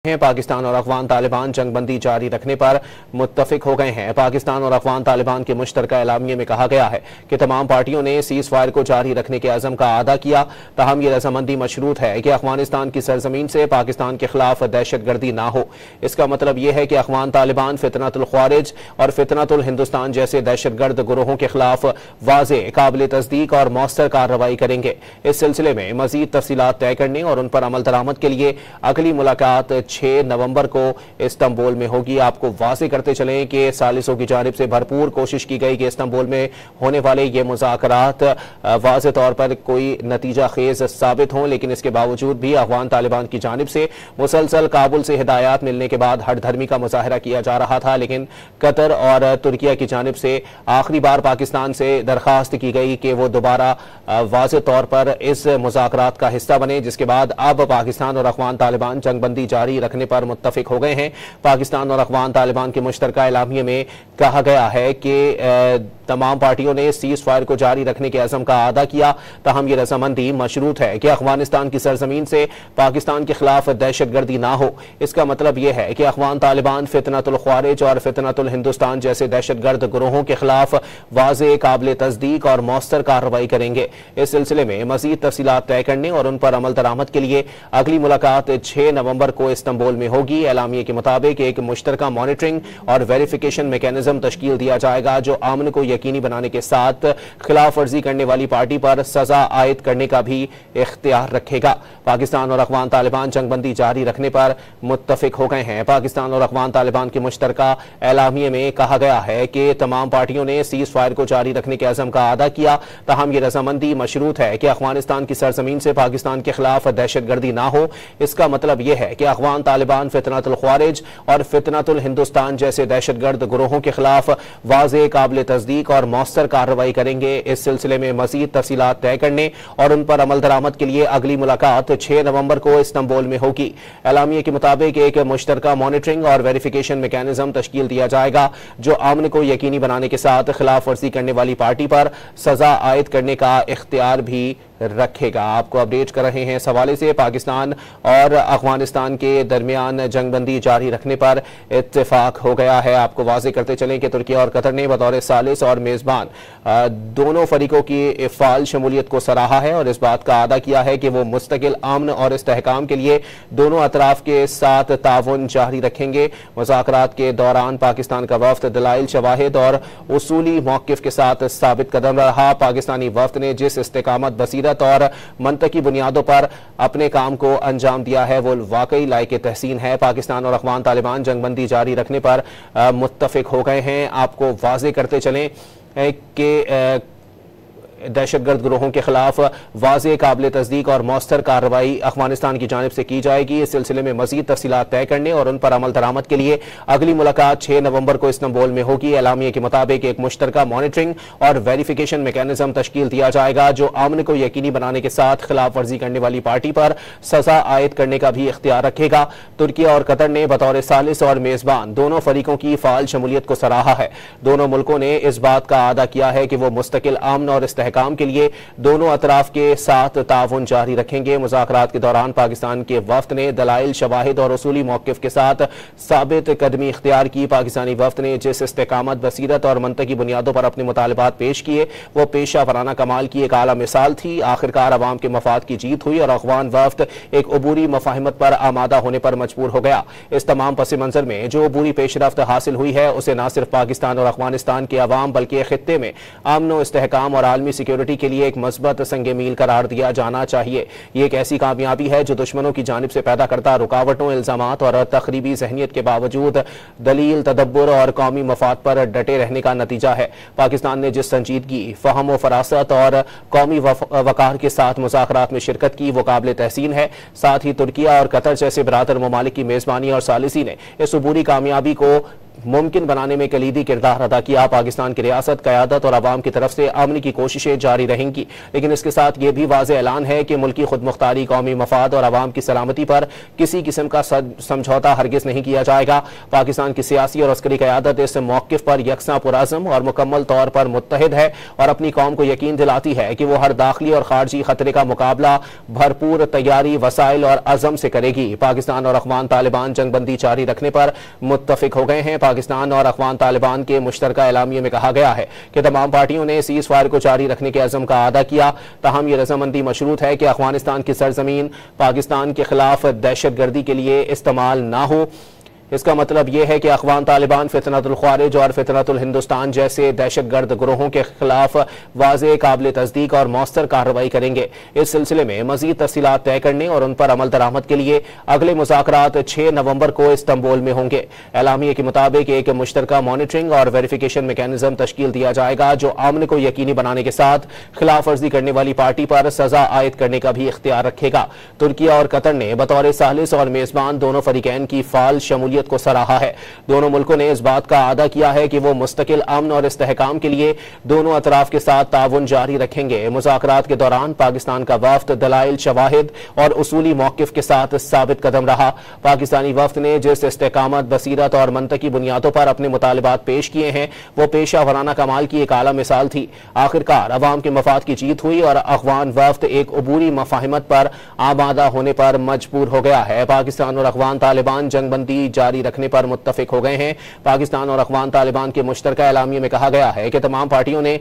पाकिस्तान और अफगान तालिबान जंगबंदी जारी रखने पर मुत्तफिक हो गए हैं। पाकिस्तान और अफगान तालिबान के मुश्तरका एलामिये में कहा गया है कि तमाम पार्टियों ने सीज फायर को जारी रखने के अज़म का आदा किया। ताहम ये रजामंदी मशरूत है कि अफगानिस्तान की सरजमीन से पाकिस्तान के खिलाफ दहशत गर्दी ना हो। इसका मतलब यह है कि अफगान तालिबान फितनतुल ख्वारिज और फितनतुल हिंदुस्तान जैसे दहशत गर्द गुरोहों के खिलाफ वाज़े, काबिल तस्दीक और मौसर कार्रवाई करेंगे। इस सिलसिले में मजीद तफसीलात तय करने और उन पर अमल दरामद के लिए अगली मुलाकात 6 नवंबर को इस्तांबुल में होगी। आपको वाज़े करते चलें कि सालिसों की जानिब से भरपूर कोशिश की गई कि इस्तांबुल में होने वाले ये मुज़ाकरात वाज़े तौर पर कोई नतीजा खेज साबित हों, लेकिन इसके बावजूद भी अफगान तालिबान की जानिब से मुसलसल काबुल से हिदायत मिलने के बाद हठधर्मी का मुजाहरा किया जा रहा था। लेकिन कतर और तुर्किया की जानिब से आखिरी बार पाकिस्तान से दरखास्त की गई कि वो दोबारा वाज़े तौर पर इस मुज़ाकरात का हिस्सा बने, जिसके बाद अब पाकिस्तान और अफगान तालिबान जंगबंदी जारी रखने पर मुत्तफिक हो गए हैं। पाकिस्तान और अफगान तालिबान के मुश्तरका एलामिये में कहा गया है कि तमाम पार्टियों ने सीज फायर को जारी रखने के अज़म का आदा किया। ताहम ये रजामंदी मशरूत है कि अफगानिस्तान की सरजमीन से पाकिस्तान के खिलाफ दहशत गर्दी ना हो। इसका मतलब यह है कि अफगान तालिबान फितनतुल ख्वारिज और फितनतुल हिंदुस्तान जैसे दहशत गर्द गुरोहों के खिलाफ वाज़े, काबिल तस्दीक और मौसर कार्रवाई करेंगे। इस सिलसिले में मजीद तफसीलात तय करने और उन पर अमल दरामद के लिए अगली मुलाकात 6 नवंबर को इस्तांबुल में होगी। एलामिये के मुताबिक एक मुश्तरका मॉनिटरिंग और वेरिफिकेशन मैकेनिज्म तश्कील दिया जाएगा जो अमन को यकीनी बनाने के साथ खिलाफ वर्जी करने वाली पार्टी पर सजा आयद करने का भी इख्तियार रखेगा। पाकिस्तान और अफगान तालिबान जंगबंदी जारी रखने पर मुत्तफिक हो गए हैं। पाकिस्तान और अफगान तालिबान के मुश्तरका एलामिये में कहा गया है कि तमाम पार्टियों ने सीज फायर को जारी रखने के अज़म का आदा किया। ताहम ये रजामंदी मशरूत है कि अफगानिस्तान की सरजमीन से पाकिस्तान के खिलाफ दहशत गर्दी ना हो। इसका मतलब यह है कि अफगान तालिबान फितनतुल ख्वारिज और फितनतुल हिंदुस्तान जैसे दहशत गर्द गुरोहों के खिलाफ वाज़े, काबिल तस्दीक और मौसर कार्रवाई करेंगे। इस सिलसिले में मजीद तफसीलात तय करने और उन पर अमल दरामद के लिए अगली मुलाकात 6 नवंबर को इस्तांबुल में होगी। एलामिये के मुताबिक एक मुश्तरका मॉनिटरिंग और वेरिफिकेशन मैकेनिज्म तश्कील दिया जाएगा जो अमन को यकीनी बनाने के साथ खिलाफ वर्जी करने वाली पार्टी पर सजा आयद करने का इख्तियार भी रखेगा। आपको अपडेट कर रहे हैं इस हवाले से पाकिस्तान और अफगानिस्तान के दरमियान जंगबंदी जारी रखने पर इत्तेफाक हो गया है। आपको वाज़े करते चलें कि तुर्किया और कतर ने बतौर सालिस और मेज़बान दोनों फरीकों की फ़ाल शमूलियत को सराहा है और इस बात का आदा किया है कि वो मुस्तकिल अमन और इस्तेहकाम के लिए दोनों अतराफ के साथ ताउन जारी रखेंगे। मुज़ाकरात के दौरान पाकिस्तान का वफ्द दलाइल, शवाहिद और उसूली मौक़िफ़ के साथ साबित कदम रहा। पाकिस्तानी वफ्द ने जिस इस्तेकामत, बसीरत और मंतकी बुनियादों पर अपने काम को अंजाम दिया है वो वाकई लायक तहसीन है। पाकिस्तान और अफगान तालिबान जंगबंदी जारी रखने पर मुत्तफिक हो गए हैं। आपको वाज़े करते चलें कि दहशतगर्द ग्रोहों के खिलाफ वाज़े, काबिल तस्दीक और मौसर कार्रवाई अफगानिस्तान की जानिब से की जाएगी। इस सिलसिले में मजीद तफसीलात तय करने और उन पर अमल दरामद के लिए अगली मुलाकात 6 नवंबर को इस्तांबुल में होगी। एलामिये के मुताबिक एक मुश्तरका मॉनिटरिंग और वेरिफिकेशन मैकेनिज्म तश्कील दिया जाएगा जो अमन को यकीनी बनाने के साथ खिलाफ वर्जी करने वाली पार्टी पर सजा आयद करने का भी इख्तियार रखेगा। तुर्किया और कतर ने बतौर सालिस और मेज़बान दोनों फरीकों की फ़ाल शमूलियत को सराहा है। दोनों मुल्कों ने इस बात का आदा किया है कि वो मुस्तकिल अमन और काम के लिए दोनों अतराफ के साथ ताउन जारी रखेंगे। मुज़ाकरात के दौरान पाकिस्तान के वफ्द ने दलाइल, शवाहिद और उसूली मौक़िफ़ के साथ साबित कदमी इख्तियार की। पाकिस्तानी वफ्द ने जिस इस्तेकामत, बसीरत और मंतकी बुनियादों पर अपने मुतालबात पेश किए वो पेशा वराना कमाल की एक आला मिसाल थी। आखिरकार अवाम के मफाद की जीत हुई और अफगान वफ्द एक अबूरी मफाहिमत पर आमादा होने पर मजबूर हो गया। इस तमाम पस मंजर में जो अबूरी पेशरफ्त हासिल हुई है उसे न सिर्फ पाकिस्तान और अफगानिस्तान के अवाम बल्कि खित्ते में अमन व इस्तेहकाम और आलमी सिक्योरिटी के लिए एक मजबूत संगे मील करार दिया जाना चाहिए। ये एक ऐसी कामयाबी है जो दुश्मनों की जानिब से पैदा करता रुकावटों, इल्जामात और तखरीबी जहनीत के बावजूद दलील, तदब्बुर और कौमी मफाद पर डटे रहने का नतीजा है। पाकिस्तान ने जिस संजीदगी, फहम व फरासत और कौमी वकार के साथ मुज़ाकरात में शिरकत की वो काबिल तहसीन है। साथ ही तुर्किया और कतर जैसे बरादर ममालिक की मेज़बानी और सालिसी ने इस अबूरी कामयाबी को मुमकिन बनाने में कलीदी किरदार अदा किया। पाकिस्तान की रियासत, क़यादत और अवाम की तरफ से अमन की कोशिशें जारी रहेंगी, लेकिन इसके साथ ये भी वाज़ेह ऐलान है कि मुल्की खुद मुख्तारी, कौमी मफाद और अवाम की सलामती पर किसी किस्म का समझौता हरगिज नहीं किया जाएगा। पाकिस्तान की सियासी और अस्करी क़यादत इस मौक़िफ़ पर यकसा पुरअज़्म और मुकम्मल तौर पर मुत्तहिद है और अपनी कौम को यकीन दिलाती है कि वो हर दाखिली और खारजी खतरे का मुकाबला भरपूर तैयारी, वसाइल और अज़म से करेगी। पाकिस्तान और अफ़गान तालिबान जंगबंदी जारी रखने पर मुत्तफ़िक हो गए हैं। पाकिस्तान और अफ़गान तालिबान के मुश्तरका एलामिये में कहा गया है कि तमाम पार्टियों ने सीज़ फायर को जारी रखने के अज़म का अदा किया। ताहम ये रजामंदी मशरूत है कि अफ़गानिस्तान की सरजमीन पाकिस्तान के खिलाफ दहशतगर्दी के लिए इस्तेमाल ना हो। इसका मतलब यह है कि अफ़गान तालिबान फितनतुल ख़वारिज और फितनतुल हिंदुस्तान जैसे दहशतगर्द ग्रोहों के खिलाफ वाज़ेह, काबिल तस्दीक और मौसर कार्रवाई करेंगे। इस सिलसिले में मज़ीद तफ़सीलात तय करने और उन पर अमल दरामद के लिए अगले मुज़ाकरात 6 नवंबर को इस्तांबुल में होंगे। एलामिये के मुताबिक एक मुश्तरका मॉनिटरिंग और वेरिफिकेशन मेकानिज़म तश्कील दिया जाएगा जो अमन को यकीनी बनाने के साथ खिलाफ वर्जी करने वाली पार्टी पर सजा आयद करने का भी इख्तियार रखेगा। तुर्की और कतर ने बतौर सालिस और मेज़बान दोनों फरीकैन की फाल शमूलियत को सराहा है। दोनों मुल्कों ने इस बात का आदा किया है कि वो मुस्तकिल अमन और इस्तेहकाम के लिए दोनों अतराफ के साथ ताउन जारी रखेंगे। मुज़ाकरात के दौरान पाकिस्तान का वफ्द दलाइल, शवाहिद और उसूली मौक़िफ़ के साथ साबित कदम रहा। पाकिस्तानी वफ्द ने जिस इस्तेकामत, बसीरत और मंतकी बुनियादों पर अपने मुतालबात पेश किए हैं वो पेशा वराना कमाल की एक आला मिसाल थी। आखिरकार अवाम के मफाद की जीत हुई और अफ़गान वफ्द एक अबूरी मफाहिमत पर आमादा होने पर मजबूर हो गया है। पाकिस्तान और अफ़गान तालिबान जंगबंदी जारी रखने पर मुत्तफिक हो गए हैं। पाकिस्तान और अफ़गान तालिबान के मुश्तरका एलामिये में कहा गया है कि तमाम पार्टियों ने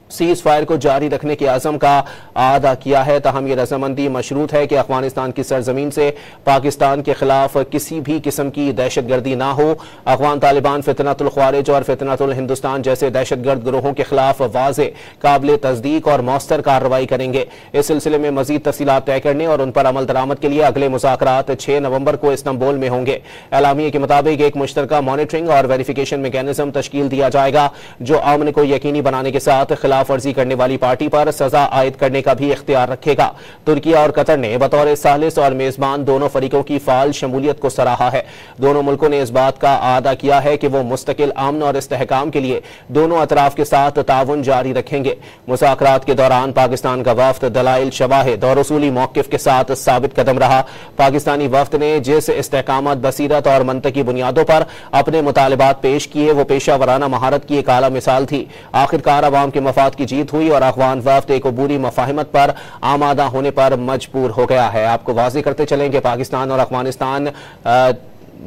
सीज़ फायर को जारी रखने के आज़म का आदा किया है। ताहम ये रजामंदी मशरूत है कि अफ़गानिस्तान की सरजमीन से पाकिस्तान के खिलाफ किसी भी किस्म की दहशतगर्दी ना हो। अफ़गान तालिबान फितनतुल ख़वारिज और फितनतुल हिंदुस्तान जैसे दहशतगर्द ग्रोहों के खिलाफ वाज़ेह, काबिल तस्दीक और मौसर कार्रवाई करेंगे। इस सिलसिले में मज़ीद तफ़सीलात तय करने और उन पर अमल दरामद के लिए अगले मुज़ाकरात 6 नवंबर को इस्तांबुल में होंगे। एलामिये के मुताबिक एक मुश्तरका मॉनिटरिंग और वेरिफिकेशन मेकानिज़म तश्कील दिया जाएगा जो अमन को यकीनी बनाने के साथ खिलाफ वर्जी करने वाली पार्टी पर सजा आयद करने का भी इख्तियार रखेगा। तुर्की और कतर ने बतौर सालिस और मेजबान दोनों फरीकों की फाल शमूलियत को सराहा है। दोनों मुल्कों ने इस बात का आदा किया है कि वो मुस्तकिल अमन और इस्तेहकाम के लिए दोनों अतराफ के साथ ताउन जारी रखेंगे। मुज़ाकरात के दौरान पाकिस्तान का वफ्द दलाइल, शवाहिद और उसूली मौक़िफ़ के साथ साबित कदम रहा। पाकिस्तानी वफ्द ने जिस इस्तेकामत, बसीरत और मंतकी बुनियादों पर अपने मुतालबात पेश किए वो पेशा वराना महारत की एक आला मिसाल थी। आखिरकार अवाम के मफाद की जीत हुई और अफ़गान वफ्द एक अबूरी मफाहिमत पर आमादा होने पर मजबूर हो गया है। आपको वाज़ेह करते चलें कि पाकिस्तान और अफ़गानिस्तान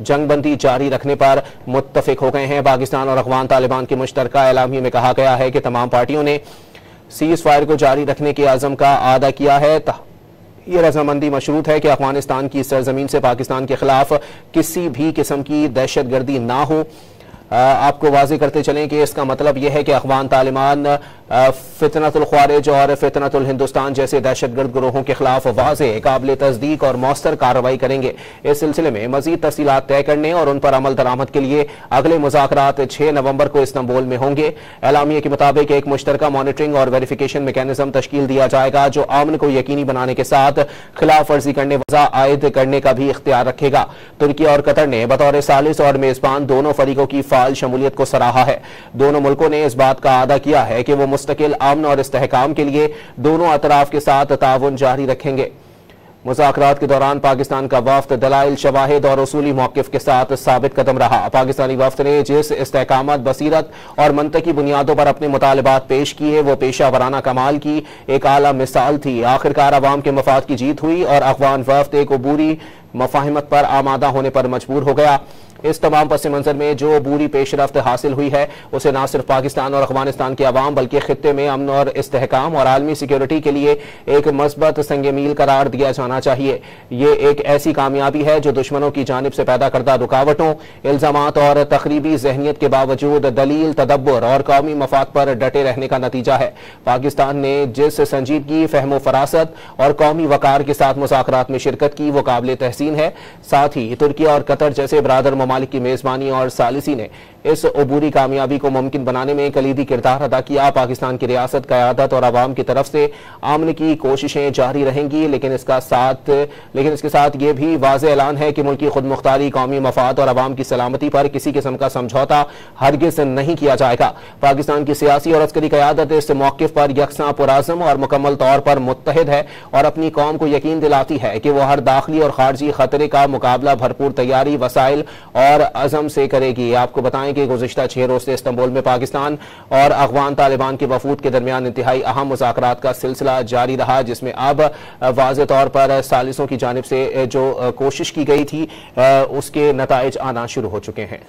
जंगबंदी जारी रखने पर मुत्तफिक हो गए हैं। पाकिस्तान और अफ़गान तालिबान के मुश्तरका एलामिये में कहा गया है कि तमाम पार्टियों ने सीज़ फायर को जारी रखने के आज़म का आदा किया है। ये रजामंदी मशरूत है कि अफ़गानिस्तान की सरजमीन से पाकिस्तान के खिलाफ किसी भी किस्म की दहशतगर्दी ना हो। आपको वाज़ेह करते चलें कि इसका मतलब यह है कि अफ़गान तालिबान फितनतुल ख़वारिज और फितनतुल हिंदुस्तान जैसे दहशतगर्द ग्रोहों के खिलाफ वाज़ेह, काबिल तस्दीक और मौसर कार्रवाई करेंगे। इस सिलसिले में मज़ीद तफ़सीलात तय करने और उन पर अमल दरामद के लिए अगले मुज़ाकरात 6 नवंबर को इस्तांबुल में होंगे। एलामिये के मुताबिक एक मुश्तरका मॉनिटरिंग और वेरिफिकेशन मेकानिज़म तश्कील दिया जाएगा जो अमन को यकीनी बनाने के साथ खिलाफ वर्जी करने वज़ा आयद करने का भी इख्तियार रखेगा। तुर्की और कतर ने बतौर सालिस और मेज़बान दोनों फरीकों की फाल शमूलियत को सराहा है। दोनों मुल्कों ने इस बात का आदा किया है कि वो मुस्तकिल अमन और इस्तेहकाम के लिए दोनों अतराफ के साथ ताउन जारी रखेंगे। मुज़ाकरात के दौरान पाकिस्तान का वफ्द दलाइल, शवाहिद और उसूली मौक़िफ़ के साथ साबित कदम रहा। पाकिस्तानी वफ्द ने जिस इस्तेकामत, बसीरत और मंतकी बुनियादों पर अपने मुतालबात पेश किए वो पेशा वराना कमाल की एक आला मिसाल थी। आखिरकार अवाम के मफाद की जीत हुई और अफ़गान वफ्द एक अबूरी मफाहिमत पर आमादा होने पर मजबूर हो गया। इस तमाम पस मंजर में जो बुरी पेशरफ्त हासिल हुई है उसे न सिर्फ पाकिस्तान और अफगानिस्तान के अवाम बल्कि खित्ते में अमन और इस्तेहकाम और आलमी सिक्योरिटी के लिए एक मस्बत संग मील करार दिया जाना चाहिए। ये एक ऐसी कामयाबी है जो दुश्मनों की जानिब से पैदा करदा रुकावटों, इल्जामात और तकरीबी जहनीत के बावजूद दलील, तदब्बर और कौमी मफाद पर डटे रहने का नतीजा है। पाकिस्तान ने जिस संजीदगी, फहमो फरासत और कौमी वकार के साथ मुज़ाकरात में शिरकत की वो काबिल तहसीन है। साथ ही तुर्की और कतर जैसे बरादर ममालिक की मेज़बानी और सालिसी ने इस अबूरी कामयाबी को मुमकिन बनाने में कलीदी किरदार अदा किया। पाकिस्तान की रियासत, क़यादत और आवाम की तरफ से आमने की कोशिशें जारी रहेंगी, लेकिन इसके साथ ये भी वाज़ेह ऐलान है कि मुल्क की खुद मुख्तारी, कौमी मफाद और आवाम की सलामती पर किसी किस्म का समझौता हरगिज़ नहीं किया जाएगा। पाकिस्तान की सियासी और अस्करी क़यादत इस मौक़िफ़ पर यकसां, पुरअज़्म और मुकम्मल तौर पर मुत्तहिद है और अपनी कौम को यकीन दिलाती है कि वह हर दाखिली और खारजी खतरे का मुकाबला भरपूर तैयारी, वसाइल और अज़म से करेगी। आपको बताएं कि गुज़िश्ता 6 रोज़ से इस्तांबुल में पाकिस्तान और अफ़गान तालिबान के वफूद के दरमियान इंतहाई अहम मुज़ाकरात का सिलसिला जारी रहा, जिसमें अब वाज़ेह तौर पर सालिसों की जानिब से जो कोशिश की गई थी उसके नताइज आना शुरू हो चुके हैं।